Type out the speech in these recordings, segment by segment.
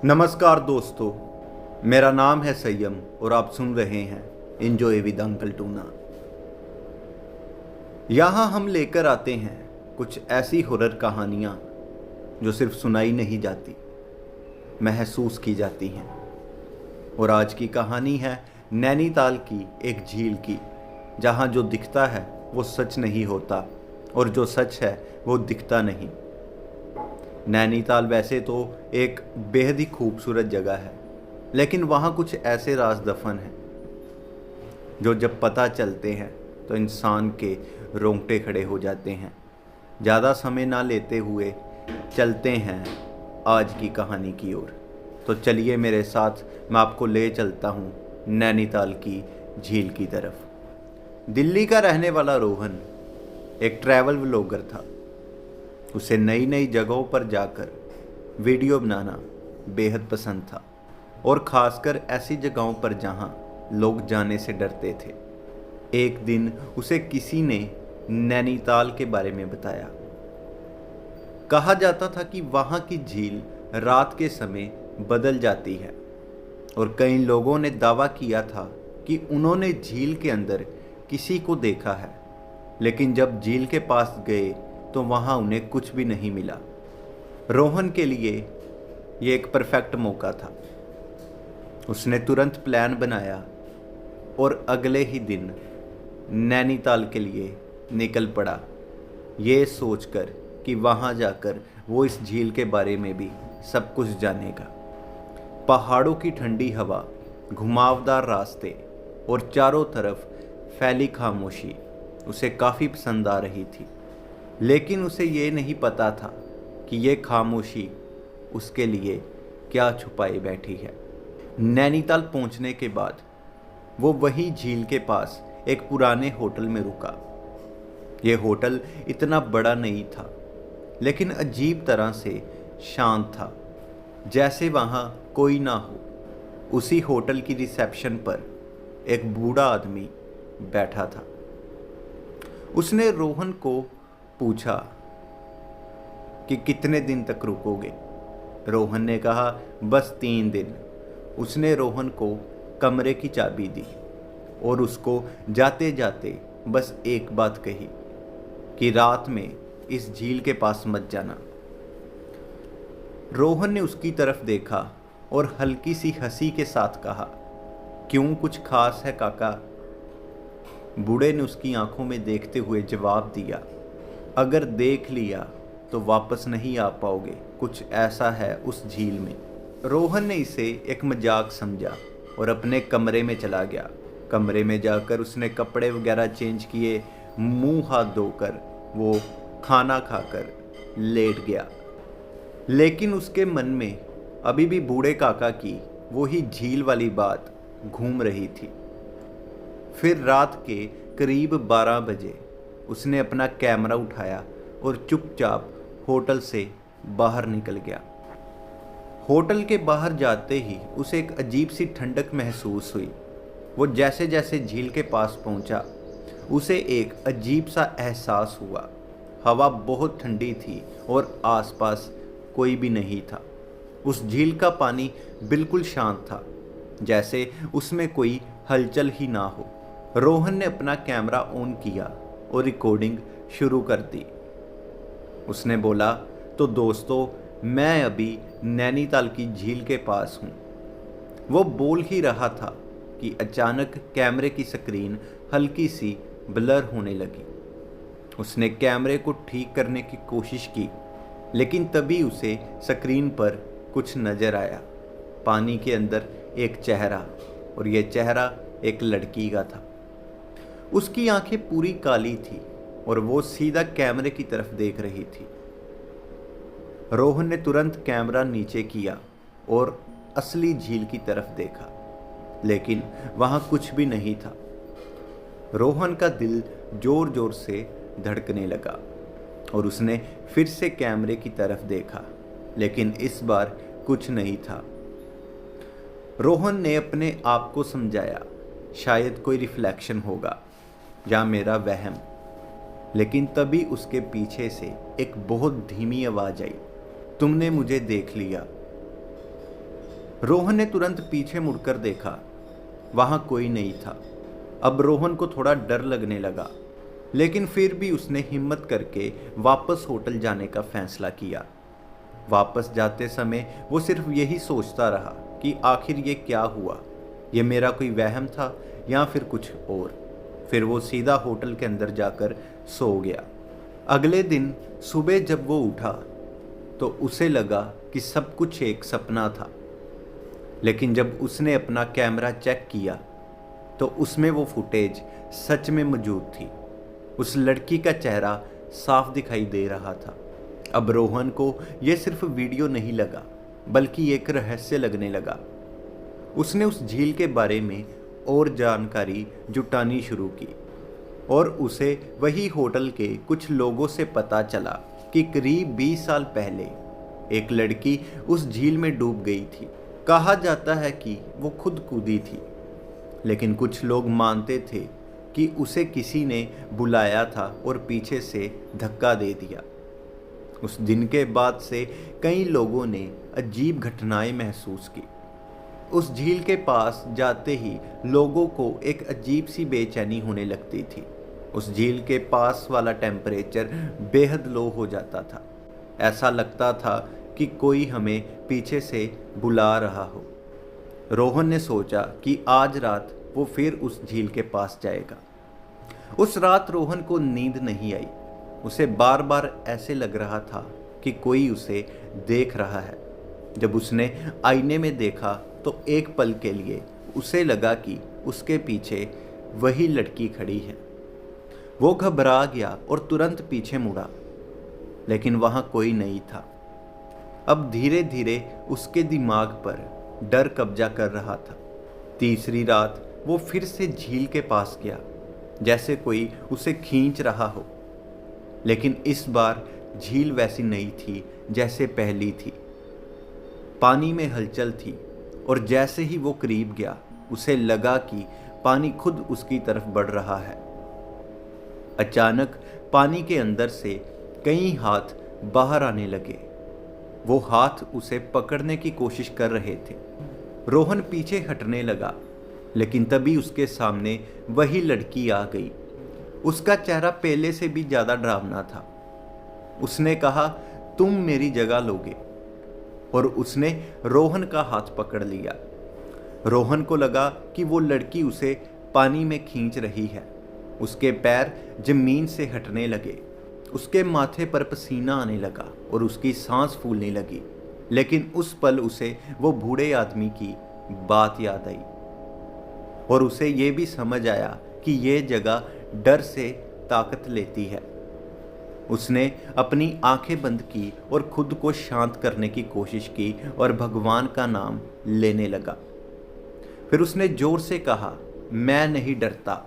नमस्कार दोस्तों, मेरा नाम है सय्यम और आप सुन रहे हैं एंजॉय विद अंकल टूना। यहाँ हम लेकर आते हैं कुछ ऐसी हॉरर कहानियाँ जो सिर्फ सुनाई नहीं जाती, महसूस की जाती हैं। और आज की कहानी है नैनीताल की एक झील की, जहाँ जो दिखता है वो सच नहीं होता और जो सच है वो दिखता नहीं। नैनीताल वैसे तो एक बेहद ही खूबसूरत जगह है, लेकिन वहाँ कुछ ऐसे राज दफन हैं जो जब पता चलते हैं तो इंसान के रोंगटे खड़े हो जाते हैं। ज़्यादा समय ना लेते हुए चलते हैं आज की कहानी की ओर। तो चलिए मेरे साथ, मैं आपको ले चलता हूँ नैनीताल की झील की तरफ। दिल्ली का रहने वाला रोहन एक ट्रैवल व्लॉगर था। उसे नई नई जगहों पर जाकर वीडियो बनाना बेहद पसंद था, और ख़ासकर ऐसी जगहों पर जहां लोग जाने से डरते थे। एक दिन उसे किसी ने नैनीताल के बारे में बताया। कहा जाता था कि वहां की झील रात के समय बदल जाती है, और कई लोगों ने दावा किया था कि उन्होंने झील के अंदर किसी को देखा है, लेकिन जब झील के पास गए तो वहाँ उन्हें कुछ भी नहीं मिला। रोहन के लिए ये एक परफेक्ट मौका था। उसने तुरंत प्लान बनाया और अगले ही दिन नैनीताल के लिए निकल पड़ा, ये सोचकर कि वहाँ जाकर वो इस झील के बारे में भी सब कुछ जानेगा। पहाड़ों की ठंडी हवा, घुमावदार रास्ते और चारों तरफ फैली खामोशी उसे काफ़ी पसंद आ रही थी, लेकिन उसे ये नहीं पता था कि ये खामोशी उसके लिए क्या छुपाई बैठी है। नैनीताल पहुंचने के बाद वो वही झील के पास एक पुराने होटल में रुका। ये होटल इतना बड़ा नहीं था, लेकिन अजीब तरह से शांत था, जैसे वहाँ कोई ना हो। उसी होटल की रिसेप्शन पर एक बूढ़ा आदमी बैठा था। उसने रोहन को पूछा कि कितने दिन तक रुकोगे। रोहन ने कहा बस 3 दिन। उसने रोहन को कमरे की चाबी दी और उसको जाते जाते बस एक बात कही कि रात में इस झील के पास मत जाना। रोहन ने उसकी तरफ देखा और हल्की सी हंसी के साथ कहा, क्यों, कुछ खास है काका? बूढ़े ने उसकी आंखों में देखते हुए जवाब दिया, अगर देख लिया तो वापस नहीं आ पाओगे, कुछ ऐसा है उस झील में। रोहन ने इसे एक मजाक समझा और अपने कमरे में चला गया। कमरे में जाकर उसने कपड़े वगैरह चेंज किए, मुंह हाथ धोकर वो खाना खाकर लेट गया। लेकिन उसके मन में अभी भी बूढ़े काका की वही झील वाली बात घूम रही थी। फिर रात के करीब 12 बजे उसने अपना कैमरा उठाया और चुपचाप होटल से बाहर निकल गया। होटल के बाहर जाते ही उसे एक अजीब सी ठंडक महसूस हुई। वो जैसे जैसे झील के पास पहुंचा, उसे एक अजीब सा एहसास हुआ। हवा बहुत ठंडी थी और आसपास कोई भी नहीं था। उस झील का पानी बिल्कुल शांत था, जैसे उसमें कोई हलचल ही ना हो। रोहन ने अपना कैमरा ऑन किया और रिकॉर्डिंग शुरू कर दी। उसने बोला, तो दोस्तों, मैं अभी नैनीताल की झील के पास हूँ। वो बोल ही रहा था कि अचानक कैमरे की स्क्रीन हल्की सी ब्लर होने लगी। उसने कैमरे को ठीक करने की कोशिश की, लेकिन तभी उसे स्क्रीन पर कुछ नज़र आया। पानी के अंदर एक चेहरा, और यह चेहरा एक लड़की का था। उसकी आंखें पूरी काली थी और वो सीधा कैमरे की तरफ देख रही थी। रोहन ने तुरंत कैमरा नीचे किया और असली झील की तरफ देखा, लेकिन वहां कुछ भी नहीं था। रोहन का दिल जोर जोर से धड़कने लगा और उसने फिर से कैमरे की तरफ देखा, लेकिन इस बार कुछ नहीं था। रोहन ने अपने आप को समझाया, शायद कोई रिफ्लेक्शन होगा या मेरा वहम। लेकिन तभी उसके पीछे से एक बहुत धीमी आवाज आई, तुमने मुझे देख लिया। रोहन ने तुरंत पीछे मुड़कर देखा, वहां कोई नहीं था। अब रोहन को थोड़ा डर लगने लगा, लेकिन फिर भी उसने हिम्मत करके वापस होटल जाने का फैसला किया। वापस जाते समय वो सिर्फ यही सोचता रहा कि आखिर ये क्या हुआ, ये मेरा कोई वहम था या फिर कुछ और। फिर वो सीधा होटल के अंदर जाकर सो गया। अगले दिन सुबह जब वो उठा तो उसे लगा कि सब कुछ एक सपना था, लेकिन जब उसने अपना कैमरा चेक किया तो उसमें वो फुटेज सच में मौजूद थी। उस लड़की का चेहरा साफ दिखाई दे रहा था। अब रोहन को यह सिर्फ वीडियो नहीं लगा, बल्कि एक रहस्य लगने लगा। उसने उस झील के बारे में और जानकारी जुटानी शुरू की और उसे वही होटल के कुछ लोगों से पता चला कि करीब 20 साल पहले एक लड़की उस झील में डूब गई थी। कहा जाता है कि वो खुद कूदी थी, लेकिन कुछ लोग मानते थे कि उसे किसी ने बुलाया था और पीछे से धक्का दे दिया। उस दिन के बाद से कई लोगों ने अजीब घटनाएं महसूस की। उस झील के पास जाते ही लोगों को एक अजीब सी बेचैनी होने लगती थी। उस झील के पास वाला टेम्परेचर बेहद लो हो जाता था। ऐसा लगता था कि कोई हमें पीछे से बुला रहा हो। रोहन ने सोचा कि आज रात वो फिर उस झील के पास जाएगा। उस रात रोहन को नींद नहीं आई। उसे बार बार ऐसे लग रहा था कि कोई उसे देख रहा है। जब उसने आईने में देखा तो एक पल के लिए उसे लगा कि उसके पीछे वही लड़की खड़ी है। वो घबरा गया और तुरंत पीछे मुड़ा, लेकिन वहां कोई नहीं था। अब धीरे धीरे उसके दिमाग पर डर कब्जा कर रहा था। तीसरी रात वो फिर से झील के पास गया, जैसे कोई उसे खींच रहा हो, लेकिन इस बार झील वैसी नहीं थी जैसे पहली थी। पानी में हलचल थी और जैसे ही वो करीब गया उसे लगा कि पानी खुद उसकी तरफ बढ़ रहा है। अचानक पानी के अंदर से कई हाथ बाहर आने लगे। वो हाथ उसे पकड़ने की कोशिश कर रहे थे। रोहन पीछे हटने लगा, लेकिन तभी उसके सामने वही लड़की आ गई। उसका चेहरा पहले से भी ज्यादा डरावना था। उसने कहा, तुम मेरी जगह लोगे, और उसने रोहन का हाथ पकड़ लिया। रोहन को लगा कि वो लड़की उसे पानी में खींच रही है। उसके पैर जमीन से हटने लगे। उसके माथे पर पसीना आने लगा और उसकी सांस फूलने लगी। लेकिन उस पल उसे वो बूढ़े आदमी की बात याद आई और उसे ये भी समझ आया कि ये जगह डर से ताकत लेती है। उसने अपनी आंखें बंद की और खुद को शांत करने की कोशिश की और भगवान का नाम लेने लगा। फिर उसने जोर से कहा, मैं नहीं डरता।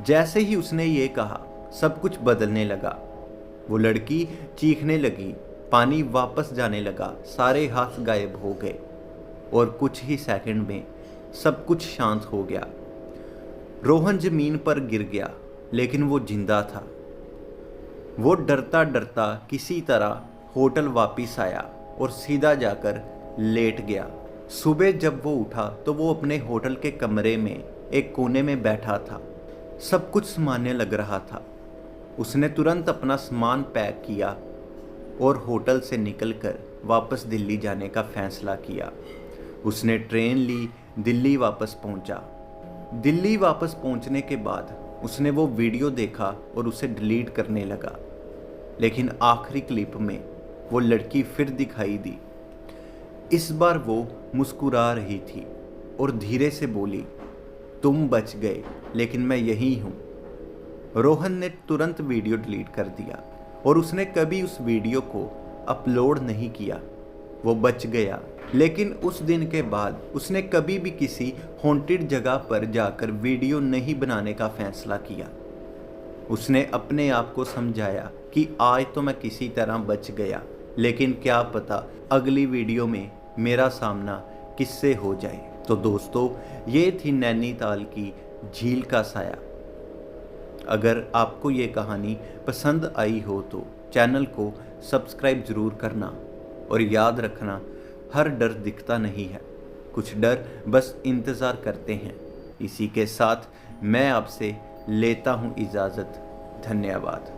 जैसे ही उसने ये कहा, सब कुछ बदलने लगा। वो लड़की चीखने लगी, पानी वापस जाने लगा, सारे हाथ गायब हो गए और कुछ ही सेकंड में सब कुछ शांत हो गया। रोहन जमीन पर गिर गया, लेकिन वो जिंदा था। वो डरता डरता किसी तरह होटल वापस आया और सीधा जाकर लेट गया। सुबह जब वो उठा तो वो अपने होटल के कमरे में एक कोने में बैठा था। सब कुछ सामान्य लग रहा था। उसने तुरंत अपना सामान पैक किया और होटल से निकलकर वापस दिल्ली जाने का फैसला किया। उसने ट्रेन ली, दिल्ली वापस पहुंचा। दिल्ली वापस पहुंचने के बाद उसने वो वीडियो देखा और उसे डिलीट करने लगा, लेकिन आखिरी क्लिप में वो लड़की फिर दिखाई दी। इस बार वो मुस्कुरा रही थी और धीरे से बोली, तुम बच गए, लेकिन मैं यहीं हूँ। रोहन ने तुरंत वीडियो डिलीट कर दिया और उसने कभी उस वीडियो को अपलोड नहीं किया। वो बच गया, लेकिन उस दिन के बाद उसने कभी भी किसी हॉन्टेड जगह पर जाकर वीडियो नहीं बनाने का फैसला किया। उसने अपने आप को समझाया कि आज तो मैं किसी तरह बच गया, लेकिन क्या पता अगली वीडियो में मेरा सामना किससे हो जाए। तो दोस्तों, ये थी नैनीताल की झील का साया। अगर आपको ये कहानी पसंद आई हो तो चैनल को सब्सक्राइब ज़रूर करना, और याद रखना, हर डर दिखता नहीं है, कुछ डर बस इंतज़ार करते हैं। इसी के साथ मैं आपसे लेता हूँ इजाज़त। धन्यवाद।